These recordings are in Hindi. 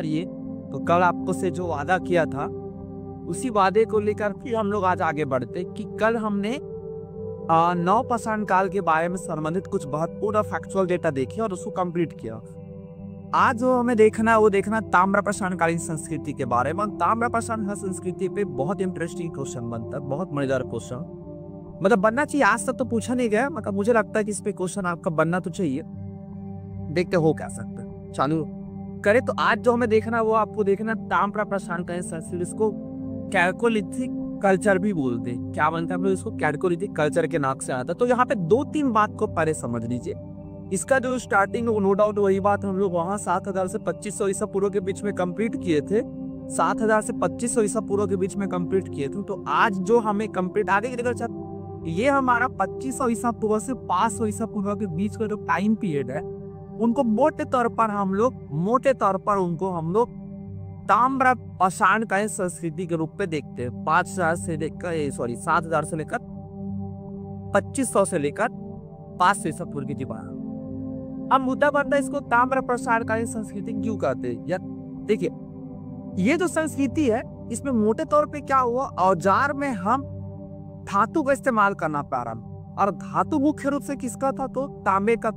ये तो कल आपको से जो वादा किया था उसी वादे को लेकर फिर हम लोग आज आगे बढ़ते कि कल हमने नवपाषाण काल के बारे में संबंधित कुछ महत्वपूर्ण फैक्चुअल डेटा देखे और उसको कंप्लीट किया। आज जो हमें देखना है वो देखना ताम्रपाषाणकालीन संस्कृति के बारे में। ताम्रपाषाण संस्कृति पे बहुत इंटरेस्टिंग क्वेश्चन बनता है, बहुत मजेदार क्वेश्चन मतलब बनना चाहिए। आज तक तो पूछा नहीं गया, मतलब मुझे लगता है कि इस पे क्वेश्चन आपका बनना तो चाहिए। देखते हो क्या सकते हैं, चालू करे। तो आज जो हमें देखना है वो आपको देखना ताम्रपाषाणकालीन संस्कृति, इसको कैल्कोलिथिक कल्चर भी बोलते हैं। क्या बनता है हम लोग इसको कैल्कोलिथिक कल्चर के नाम से आता है। तो यहाँ पे 2-3 बात को पहले समझ लीजिए। इसका जो स्टार्टिंग नो डाउट वही बात हम लोग वहाँ 7000 से 2500 ईसा पूर्व के बीच में कंप्लीट किए थे। 7000 से 2500 ईसा पूर्व के बीच में कंप्लीट किए थे। तो आज जो हमें कंप्लीट आगे की ये हमारा 2500 ईसा पूर्व से 500 ईसा पूर्व के बीच का जो टाइम पीरियड है उनको मोटे तौर पर उनको हम लोग ताम्रपाषाणकालीन संस्कृति के रूप में देखते हैं। 7000 से लेकर 2500 से लेकर 500 ईसा पूर्व की दीवार। अब मुद्दा बनता है इसको ताम्रपाषाणकालीन संस्कृति क्यों कहते हैं। या देखिए ये जो संस्कृति है इसमें मोटे तौर पे क्या हुआ, औजार में हम धातु का इस्तेमाल करना प्रारंभ, और धातु मुख्य रूप से किसका था तो तांबे का,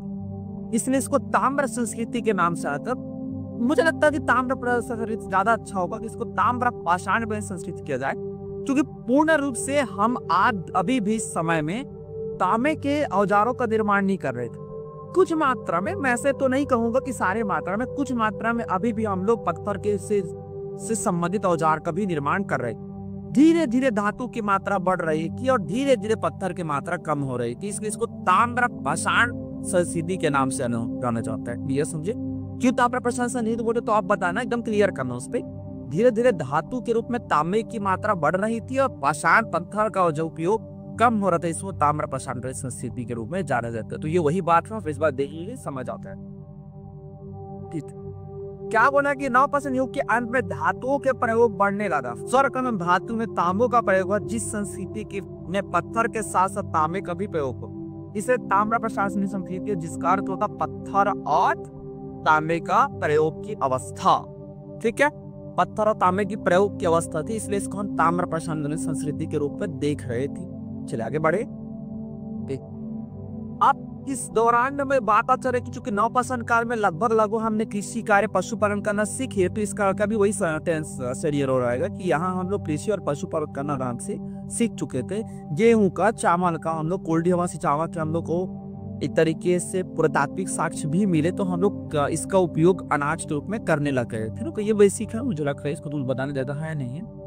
इसलिए इसको ताम्र संस्कृति के नाम से आता। मुझे लगता है कि ताम्र संस्कृति ज्यादा अच्छा होगा कि इसको ताम्रपाषाण संस्कृति किया जाए, क्योंकि पूर्ण रूप से हम आज अभी भी समय में तांबे के औजारों का निर्माण नहीं कर रहे थे। कुछ मात्रा में, मैं ऐसे तो नहीं कहूंगा कि सारे मात्रा में, कुछ मात्रा में अभी भी हम लोग पत्थर के से संबंधित औजार का भी निर्माण कर रहे। धीरे धीरे धातु की मात्रा बढ़ रही थी और धीरे धीरे पत्थर की मात्रा कम हो रही थी, इसलिए इसको ताम्रपाषाण संस्कृति के नाम से जाना जाता है। क्लियर समझे क्यों ताम्रपाषाण संस्कृति बोले तो आप बताना, एकदम क्लियर करना उस पर। धीरे धीरे धातु के रूप में तांबे की मात्रा बढ़ रही थी और पाषाण पत्थर का जो उपयोग कम हो रहा था, इसको ताम्रपाषाण संस्कृति के रूप में जाना जाता है। तो ये वही बात है, इस बात देखिए समझ आता है। ठीक, क्या बोला कि नवपाषाण युग के अंत में धातुओं के प्रयोग बढ़ने लगा। स्वर्ग में धातु में तांबों का प्रयोग हुआ, जिस संस्कृति के में पत्थर के साथ साथ तांबे का भी प्रयोग हो, इसे ताम्रपाषाण संस्कृति, जिसका अर्थ होता पत्थर और तांबे का प्रयोग की अवस्था। ठीक है, पत्थर और तांबे की प्रयोग की अवस्था थी, इसलिए इसको हम ताम्रपाषाण संस्कृति के रूप में देख रहे थे। चले आगे बढ़े। अब इस दौरान में बात आ चले कि चूंकि नवपाषाण काल में लगभग हमने कृषि कार्य पशुपालन करना सीखे, तो इसका का भी वही शरीर हो रहेगा कि यहाँ हम लोग कृषि और पशुपालन करना आराम से सीख चुके थे। गेहूं का, चावल का, हम लोग कोल्ड हवा से चावल के हम लोग को एक तरीके से पुरातात्विक साक्ष्य भी मिले, तो हम लोग इसका उपयोग अनाज के रूप में करने लग गए थे। तो ये बेसिक है, मुझे लगता है इसको तो बताने ज्यादा है नहीं है।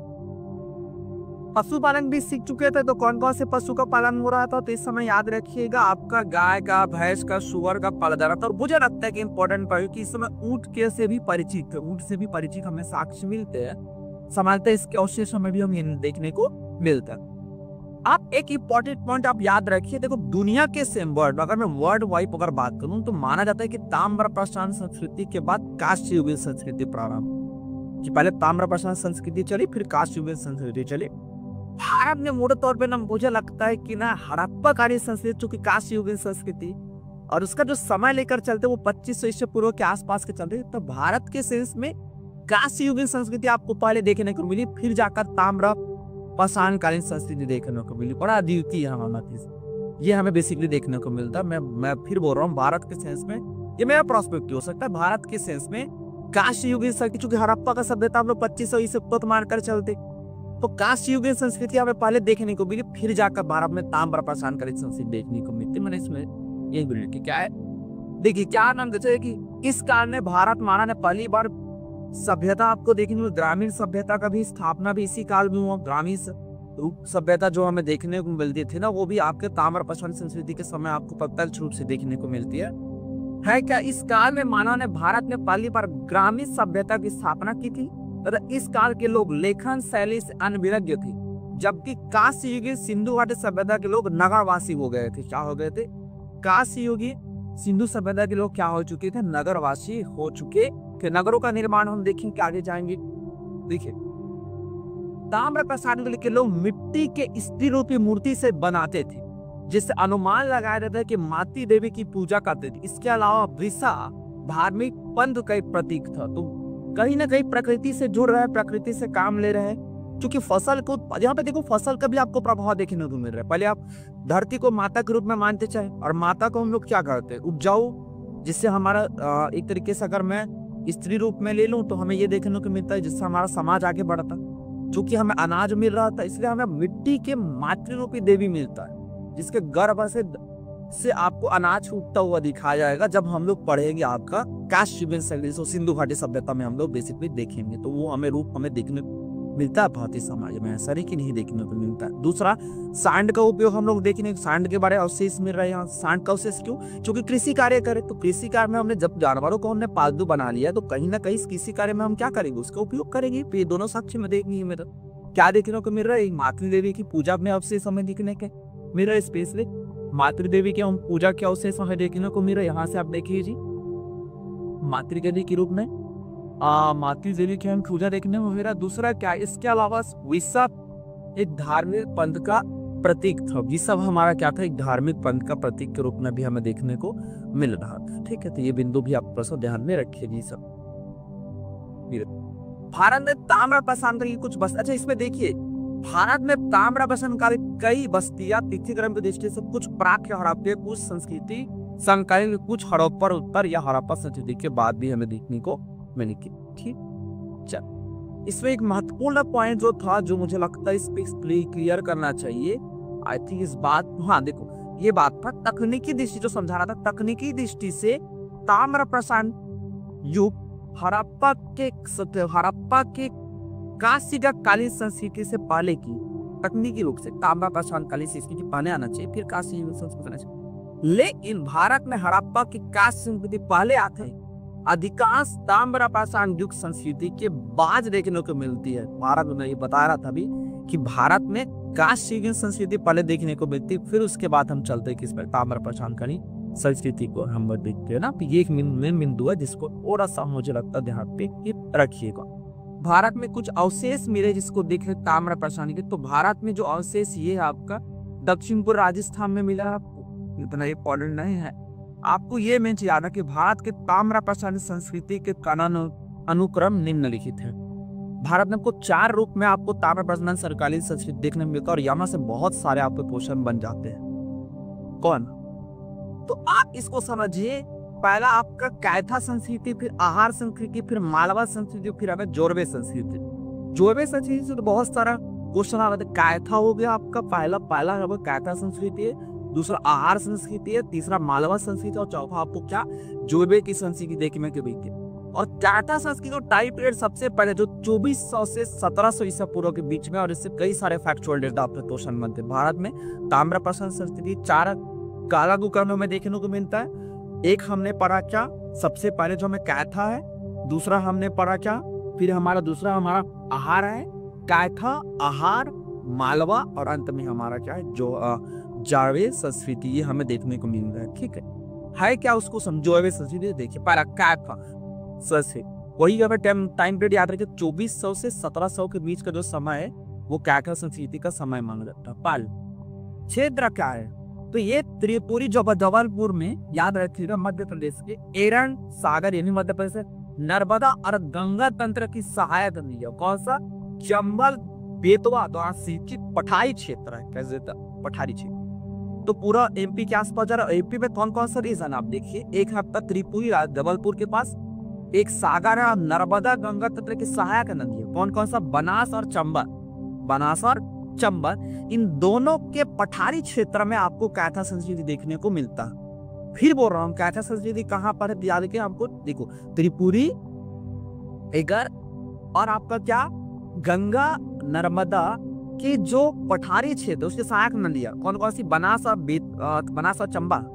पशुपालन भी सीख चुके थे, तो कौन कौन से पशु का पालन हो रहा था, तो इस समय याद रखिएगा आपका गाय का, भैंस का, सुअर का पाला जा रहा था। और मुझे लगता है कि इंपॉर्टेंट पॉइंट कि इस समय ऊंट के से भी परिचित थे, ऊंट से भी परिचित हमें साक्ष्य मिलते हैं, समानता इसके अवशेष हमें भी हम देखने को मिलता है। आप एक इंपॉर्टेंट पॉइंट आप याद रखिए, देखो दुनिया के सेम वर्ल्ड अगर मैं वर्ल्ड वाइड अगर बात करूं तो माना जाता है कि ताम्रपाषाण संस्कृति के बाद कांस्ययुगीन संस्कृति प्रारंभ, कि पहले ताम्रपाषाण संस्कृति चली फिर कांस्ययुगीन संस्कृति चली। भारत में मोटे तौर पे ना मुझे लगता है कि ना हड़प्पाकालीन संस्कृति, चूंकि कांस्ययुगीन संस्कृति और उसका जो समय लेकर चलते वो 2500 ईसा पूर्व के आसपास के चलते, तो भारत के सेंस में कांस्ययुगीन संस्कृति आपको पहले देखने को मिली, फिर जाकर ताम्रपाषाणकालीन संस्कृति देखने को मिली। बड़ा अद्वितीय ये हमें बेसिकली देखने को मिलता है। मैं फिर बोल रहा हूँ भारत के सेंस में, ये मेरा प्रोस्पेक्टिव हो सकता है, भारत के सेंस में कांस्ययुगीन संस्कृति, चूंकि हड़प्पा का सभ्यता हम लोग 2500 ईसा पूर्व मानकर चलते, तो कांस्ययुगीन संस्कृति हमें पहले देखने को मिली, फिर जाकर भारत में ताम्रपाषाणकालीन संस्कृति देखने को मिलती। मैंने इसमें ये बोली कि क्या है, देखिए क्या नाम देते हैं कि इस कारण ने भारत माना ने पहली बार सभ्यता आपको देखने को, ग्रामीण सभ्यता का भी स्थापना भी इसी काल में हुआ। ग्रामीण सभ्यता जो हमें देखने को मिलती थी ना, वो भी आपके ताम्रपाषाण संस्कृति के समय आपको प्रत्यक्ष रूप से देखने को मिलती है क्या। इस काल में मानव ने भारत में पहली बार ग्रामीण सभ्यता की स्थापना की थी। इस काल के लोग लेखन शैली से अनभिज्ञ थे, जबकि कांस्ययुगीन सिंधु घाटी सभ्यता के लोग नगरवासी हो गए थे। क्या हो गए थे? कांस्ययुगीन सिंधु सभ्यता के लोग क्या हो चुके थे? नगरवासी हो चुके थे। नगरों का निर्माण हम देखेंगे आगे जाएंगे। देखिए ताम्रपाषाण के लोग मिट्टी के स्त्री रूपी मूर्ति से बनाते थे, जिससे अनुमान लगाया जाता है कि माती देवी की पूजा करते थे। इसके अलावा वृषा धार्मिक पंथ का एक प्रतीक था। तो कहीं ना कहीं प्रकृति से जुड़ रहे हैं, प्रकृति से काम ले रहे हैं। क्योंकि फसल को यहाँ पे देखो, फसल का भी आपको प्रभाव देखने को मिल रहा है। पहले आप धरती को माता के रूप में मानते चाहे, और माता को हम लोग क्या करते हैं, उपजाऊ, जिससे हमारा एक तरीके से अगर मैं स्त्री रूप में ले लूं तो हमें ये देखने को मिलता है जिससे हमारा समाज आगे बढ़ता, जो कि हमें अनाज मिल रहा था, इसलिए हमें मिट्टी के मातृरूपी देवी मिलता है, जिसके गर्भ से आपको अनाज उगता हुआ दिखाया जाएगा। जब हम लोग पढ़ेंगे आपका कास्ट सिविलाइजेशन, सिंधु घाटी सभ्यता में हम लोग बेसिकली देखेंगे, तो वो हमें रूप हमें देखने मिलता है भारतीय समाज में, ऐसा नहीं कि नहीं देखने को मिलता है। दूसरा, सांड का उपयोग हम लोग देखेंगे, सांड के बारे में अवशेष मिल रहे हैं यहाँ। सांड का अवशेष क्यों? क्योंकि कृषि कार्य करे, तो कृषि कार्य में हमने जब जानवरों को हमने पालतू बना लिया, तो कहीं ना कहीं कृषि कार्य में हम क्या करेंगे, उसका उपयोग करेंगे। तो ये दोनों साक्ष्य में देखेंगे मेरा क्या देखने को मिल रहा है, मातृ देवी की पूजा में अवशेष हमें दिखने के मिल रहा है। स्पेशली मातृ देवी के हम पूजा के अवशेष हमें देखने को मिल रहा है। यहाँ से आप देखिए जी, मातृ देवी के रूप में मातृ देवी की हम पूजा देखने को मिल रहा है। दूसरा क्या, इसके अलावा विसव एक धार्मिक पंथ का प्रतीक था। विसव हमारा क्या था, एक धार्मिक पंथ का प्रतीक के रूप में भी हमें देखने को मिल रहा था। ठीक है, तो ये बिंदु भी आप प्रश्न ध्यान में रखिए जी। सब भारत में ताम्र प्रशांत की कुछ बस, अच्छा इसमें देखिए, भारत में ताम्र प्रशांत काल कई बस्तियां तिथिक्रम की दृष्टि से कुछ प्राच्य हड़प्पा, कुछ संस्कृति समकालीन, कुछ हड़प्पा उत्तर या हड़प्पा संस्कृति के बाद भी हमें देखने को मिली। ठीक, चल इसमें एक महत्वपूर्ण पॉइंट जो था, जो मुझे लगता है इस पे क्लियर करना चाहिए, आई थिंक इस बात, हाँ देखो ये बात था तकनीकी दृष्टि जो समझा रहा था, तकनीकी दृष्टि से ताम्र प्रशांत युग हड़प्पा के काशीगा कालीन संस्कृति से पहले की, तकनीकी रूप से ताम्र प्रशांत कालीन संस्कृति पहले आना चाहिए, फिर काशी संस्कृति आना चाहिए। लेकिन भारत में हड़प्पा की काशी संस्कृति पहले आते हैं, अधिकांश ताम्र प्रशांत युग संस्कृति के बाद देखने को मिलती है। भारत में ये बता रहा था अभी कि भारत में काशी संस्कृति पहले देखने को मिलती, फिर उसके बाद हम चलते हैं किस पर, ताम्र प्रशांत कालीन संस्कृति को हम देखते हैं ना। तो ये एक मेन बिंदु है जिसको थोड़ा सा मुझे लगता है ध्यान पे रखिएगा। भारत में कुछ अवशेष मिले जिसको देखे ताम्र प्रशांत के, तो भारत में जो अवशेष ये है आपका दक्षिण पूर्व राजस्थान में मिला, आपको इतना इंपॉर्टेंट नहीं है। आपको ये मेन चीज याद है कि भारत के ताम्र प्रशांत संस्कृति के कानून अनुक्रम निम्नलिखित है। भारत में आपको 4 रूप में आपको ताम्र प्रशांत सरकारी संस्कृति देखने में मिलता है, और यहाँ से बहुत सारे आपके क्वेश्चन बन जाते हैं। कौन? तो आप इसको समझिए, पहला आपका कैथा संस्कृति, फिर आहार संस्कृति, फिर मालवा संस्कृति, फिर हमें जोरवे संस्कृति। जोरवे संस्कृति से तो बहुत सारा क्वेश्चन आ रहा था। कैथा हो गया आपका पहला कैथा संस्कृति है, दूसरा आहार संस्कृति है, तीसरा मालवा संस्कृति, और चौथा आपको क्या, जोरवे की संस्कृति देखने को मिलती है। और कैथा संस्कृति का टाइम पीरियड सबसे पहले जो 2400 से 1700 ईसा पूर्व के बीच में, और इससे कई सारे फैक्चुअल डेटा आपके क्वेश्चन बनते हैं। भारत में ताम्र प्रशांत संस्कृति 4 कालागुकर्णों में देखने को मिलता है। एक हमने पढ़ा क्या, सबसे पहले जो हमें कैथा है, दूसरा हमने पढ़ा क्या, फिर दूसरा हमारा आहार है, कैथा, आहार, मालवा, और अंत में हमारा क्या है, जो जोरवे संस्कृति, ये हमें देखने को मिल रहा है। ठीक है क्या, उसको जोरवे संस्कृति देखिए। पहला कैथा संस्कृति, वही हमें टाइम पीरियड याद रखिए, 2400 से 1700 के बीच का जो समय है वो कैथा संस्कृति का समय माना जाता है। पाल क्षेत्र क्या है, तो ये त्रिपुरी जबलपुर में, याद रखिएगा, मध्य प्रदेश के एरन सागर यानी मध्य प्रदेश नर्मदा और गंगा तंत्र की सहायक नदी है। कौन सा? चंबल बेतवा द्वारा सिंचित पठारी क्षेत्र है। कैसे? पठारी क्षेत्र। तो पूरा एमपी के आसपास जा रहा है। एमपी में कौन कौन सा रीजन आप देखिए, एक हफ्ता त्रिपुरी जबलपुर के पास, एक सागर है, नर्मदा गंगा तंत्र की सहायक नदी है। कौन कौन सा? बनास और चंबल। बनास और चंबल, इन दोनों के पठारी क्षेत्र में आपको कैथा संस्कृति देखने को मिलता है। फिर बोल रहा हूँ, कैथा संस्कृति कहाँ पर है, याद रखिए आपको, देखो त्रिपुरी, एगर, और आपका क्या, गंगा नर्मदा के जो पठारी क्षेत्र उसके सहायक नदियां कौन कौन सी? बनास और चंबल,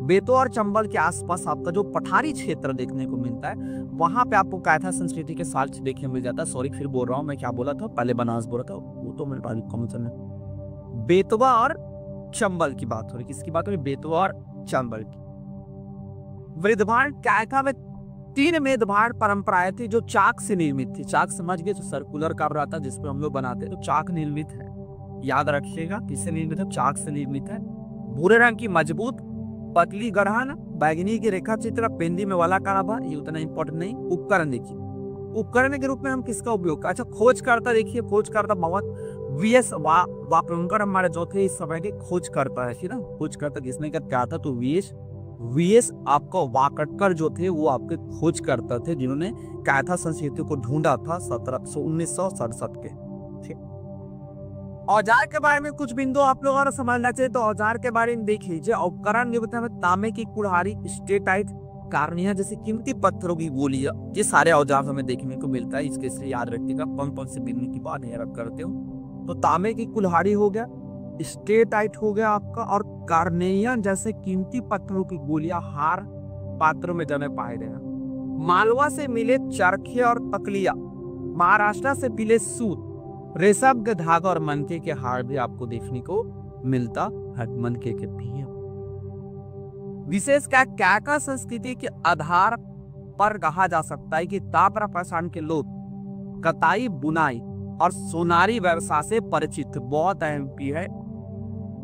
बेतवा और चंबल के आसपास आपका जो पठारी क्षेत्र देखने को मिलता है, वहां पे आपको कैथा संस्कृति के साक्ष्य देखने मिल जाता है। सॉरी फिर बोल रहा हूँ, मैं क्या बोला था, पहले बनास बोला था, वो तो मेरे पास कॉमन है। बेतवा और चंबल की बात हो रही, किसकी बात हो रही? बेतवा और चंबल की। वृद्धभांड, कैथा में 3 मेदभांड परंपराएं थी जो चाक से निर्मित थी। चाक समझ गए, जो सर्कुलर का रहा था जिसपे हम लोग बनाते, तो चाक निर्मित है, याद रखिएगा। किससे निर्मित है? चाक से निर्मित है। भूरे रंग की मजबूत पतली गढ़ान, बैगनी की रेखा चित्र, पेंदी में वाला काराभा, ये उतना इंपॉर्टेंट नहीं। उपकरण देखिए, उपकरण के रूप में हम किसका उपयोग, अच्छा खोजकर्ता देखिए, खोजकर्ता बहुत वीएस वापरकर हमारे जो थे इस समय के खोजकर्ता है ना, खोजकर्ता किसने क्या था, तो वीएस आपको वाकटकर जो थे वो आपके खोजकर्ता थे जिन्होंने कैथा संस्कृति को ढूंढा था 1967 के। ठीक, औजार के बारे में कुछ बिंदु आप लोगों को समझना चाहिए। तो औजार के बारे में देख लीजिए, उपकरण में तांबे की कुल्हाड़ी, स्टेटाइट, कार्निया जैसे कीमती पत्थरों की गोलियां, ये सारे औजार हमें देखने को मिलता है। इसके से याद रखिएगा कौन कौन से बिंदु की बात याद करते हो। तो तांबे की कुल्हाड़ी हो गया, स्टेटाइट हो गया आपका, और कार्नेयन जैसे कीमती पत्थरों की गोलियां हार पात्रों में जमे पाए गए। मालवा से मिले चरखे और तकलिया, महाराष्ट्र से मिले सूत, रेशम के धागा और मनके के हार भी आपको देखने को मिलता है। मनके के भी विशेष क्या का संस्कृति के आधार पर कहा जा सकता है कि ताम्र पाषाण के लोग कताई, बुनाई और सोनारी व्यवसाय से परिचित, बहुत अहम भी है।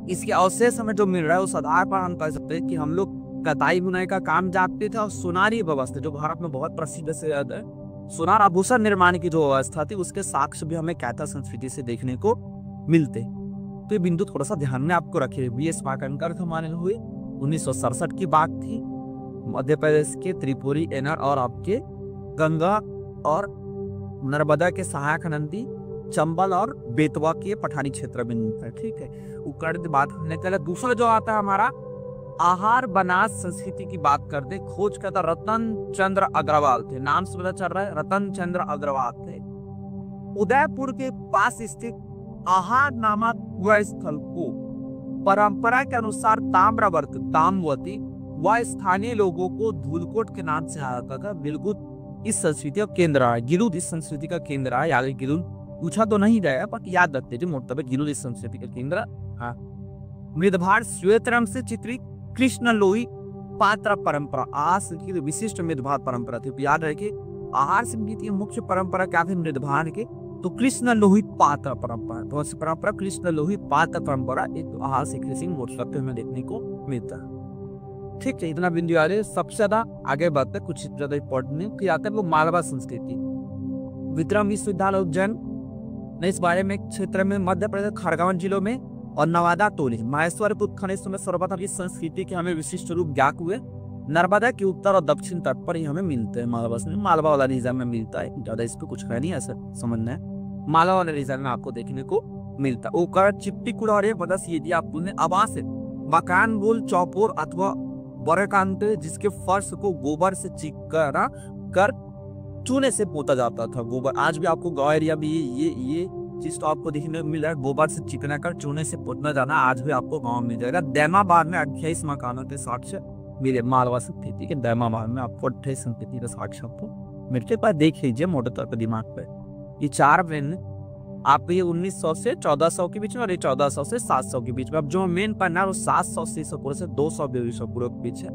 इसके अवशेष हमें जो मिल रहा है उस आधार पर हम कह सकते हैं कि हम लोग कताई बुनाई का काम जानते थे, और सोनारी व्यवस्था जो भारत में बहुत प्रसिद्ध से है, सोनार आभूषण निर्माण की जो व्यवस्था थी उसके साक्ष्य भी हमें कैथा संस्कृति से देखने को मिलते। तो ये बिंदु थोड़ा सा ध्यान में आपको रखिए। वीएस वाकणकर हमारे हुई 1967 की बात थी। मध्य प्रदेश के त्रिपुरी, एनर और आपके गंगा और नर्मदा के सहायक नदी चंबल और बेतवा के पठानी क्षेत्र में मिलता है। ठीक है, उपकरण की बात हमने चला। दूसरा जो आता है हमारा आहार बनास संस्कृति की बात करते, खोज करता रतन चंद्र अग्रवाल थे, नाम से पता चल रहा है रतन चंद्र अग्रवाल थे। उदयपुर के पास स्थित आहार नामक वह स्थल को परंपरा के अनुसार ताम्रवर्त ताम्रवती व स्थानीय लोगों को धूलकोट के नाम से आता था। बिल्कुल इस संस्कृति का केंद्र है, गिलुद इस संस्कृति का केंद्र है। याद गिलुद पूछा तो नहीं जाएगा पर याद रखते थे, मोटा गिलुद इस संस्कृति का केंद्र। हाँ, मृदभार श्वेत रंग से चित्रित कृष्ण लोही पात्र परंपरा, आहार संस्कृति विशिष्ट मृदभार परंपरा थी। याद रखिए आहार संस्कृति मुख्य परंपरा क्या थी मृदभार के, तो कृष्ण लोहित पात्र परंपरा। तो ऐसी परंपरा कृष्ण लोहित पात्र परंपरा एक आहार संस्कृति में देखने को मिलता है। ठीक है, इतना बिंदु आ रहे। सबसे ज्यादा आगे बढ़ते कुछ ज्यादा इंपॉर्टेंट नहीं कि आते हैं वो मालवा संस्कृति। विक्रम विश्वविद्यालय उज्जैन ने इस बारे में क्षेत्र में मध्य प्रदेश खरगोन जिलों में और नवादा टोली महेश्वरपुर खनिज में सर्वप्रथम इस संस्कृति के हमें विशिष्ट रूप ज्ञात हुए। नर्मदा के उत्तर और दक्षिण तट पर ही हमें मिलते हैं। मालवा वाला रीजन में मिलता है, ज्यादा इस पे कुछ है नहीं ऐसा समझना है। मालवा वाले रीजन में आपको देखने को मिलता है। ओकर चिपटी कुड़ारे बदस ये दिया आपने आवास है मकान बोल चौपोर अथवा बरकांत जिसके फर्श को गोबर से चिकना कर चूने से पोता जाता था। गोबर आज भी आपको गाँव एरिया में ये चीज तो आपको देखने को मिल रहा है। गोबर से चिकना कर चूने से पोतना जाना आज भी आपको गाँव में मिल जाएगा। दैमाबाद में 28 मकानों के साक्ष्य मिले। मालवा संस्कृति के दैमाबाद में आपको 28 संस्कृति का साक्ष्य आपको मिलते पर देख लीजिए मोटे तौर पर दिमाग पे। ये चार मेन आप ये 1900 से 1400 के बीच में और ये 1400 से 700 के बीच में। अब जो मेन पन्ना है वो 700 से 200 के बीच है।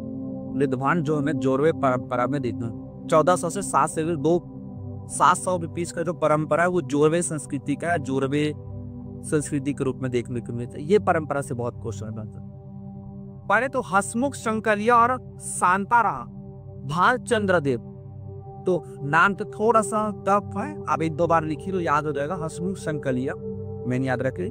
मृदभान जो हमें जोरवे परंपरा में देखना 1400 से 700 के बीच का जो परंपरा है वो जोरवे संस्कृति का है। जोरवे संस्कृति के रूप में देखने को मिलता है। ये परंपरा से बहुत क्वेश्चन बनता है। पहले तो हसमुख शंकरिया और शांतारा भालचंद्र देव, तो नाम तो थोड़ा सा टफ है, आप एक दो बार लिखी तो याद हो जाएगा। हसमुख शंकरिया मैंने याद रखिए,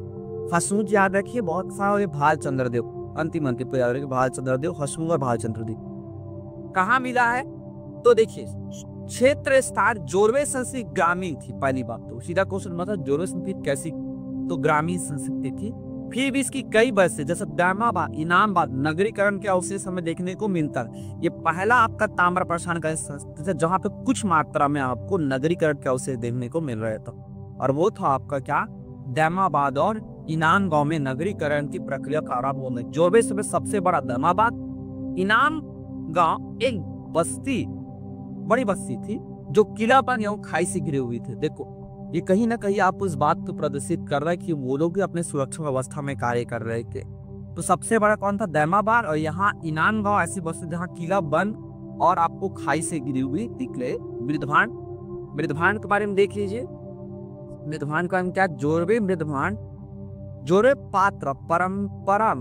हसमुख याद रखिए बहुत सारा। भालचंद्र देव अंतिम पे याद रखिए, भालचंद्र देव, हसमुख और भालचंद्र देव कहाँ मिला है। तो देखिए क्षेत्र स्थान जोरवे संस्कृति ग्रामीण थी। पहली बात तो सीधा क्वेश्चन मतलब जोरवे संस्कृति कैसी, तो ग्रामीण संस्कृति थी। फिर भी इसकी कई बसे जैसे दैमाबाद, इनामबाद नगरीकरण के अवशेष हमें देखने को मिलता है। ये पहला आपका ताम्रपाषाण का संस्कृति है जहाँ पे कुछ मात्रा में आपको नगरीकरण के अवशेष देखने को मिल रहे थे, और वो था आपका क्या दैमाबाद और इनाम गांव में नगरीकरण की प्रक्रिया का आरंभ होने। जोरवे में सबसे बड़ा दैमाबाद, इनाम गांव एक बस्ती बड़ी बस्ती थी जो किला पर एवं खाई से घिरे हुई थे। देखो ये कहीं ना कहीं आप उस बात को प्रदर्शित कर रहा है कि वो लोग भी अपने सुरक्षा व्यवस्था में कार्य कर रहे थे। तो सबसे बड़ा कौन था दैमाबाद, और यहाँ इनाम गांव ऐसी बस्ती जहाँ किला बंद और आपको खाई से घिरी हुई निकले। मृदभान के बारे में देख लीजिए। मृदभान का क्या जोरवे मृदभान जोरवे पात्र परंपरा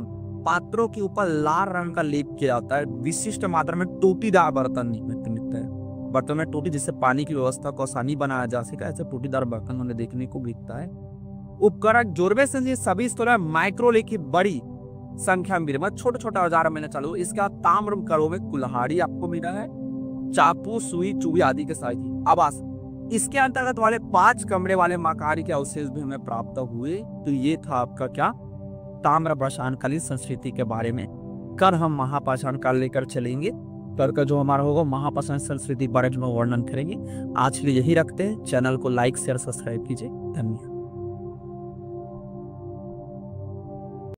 पात्रों के ऊपर लाल रंग का लेप किया जाता है। विशिष्ट मात्रा में टोटीदार बर्तन मिलते हैं। बर्तन में टोटी, जिससे पानी की व्यवस्था को आसानी बनाया जा सके, ऐसे टोटीदार बर्तन हमें देखने को मिलता है। उपकरण जोरबे से सभी स्तरों में माइक्रोले की बड़ी संख्या में मतलब छोटे छोटे औजार मिलने चालू। इसका ताम्र कड़ों में कुल्हाड़ी आपको मिला है, चाकू, सुई, चूड़ी आदि के साथ आवास। इसके अंतर्गत वाले 5 कमरे वाले मकान के अवशेष भी हमें प्राप्त हुए। तो ये था आपका क्या, ताम्र पाषाणकालीन संस्कृति के बारे में। कल हम महापाषाण काल लेकर चलेंगे। कल का जो हमारा होगा महापाषाण संस्कृति बारे में वर्णन करेंगे। आज के लिए यही रखते हैं। चैनल को लाइक शेयर सब्सक्राइब कीजिए। धन्यवाद।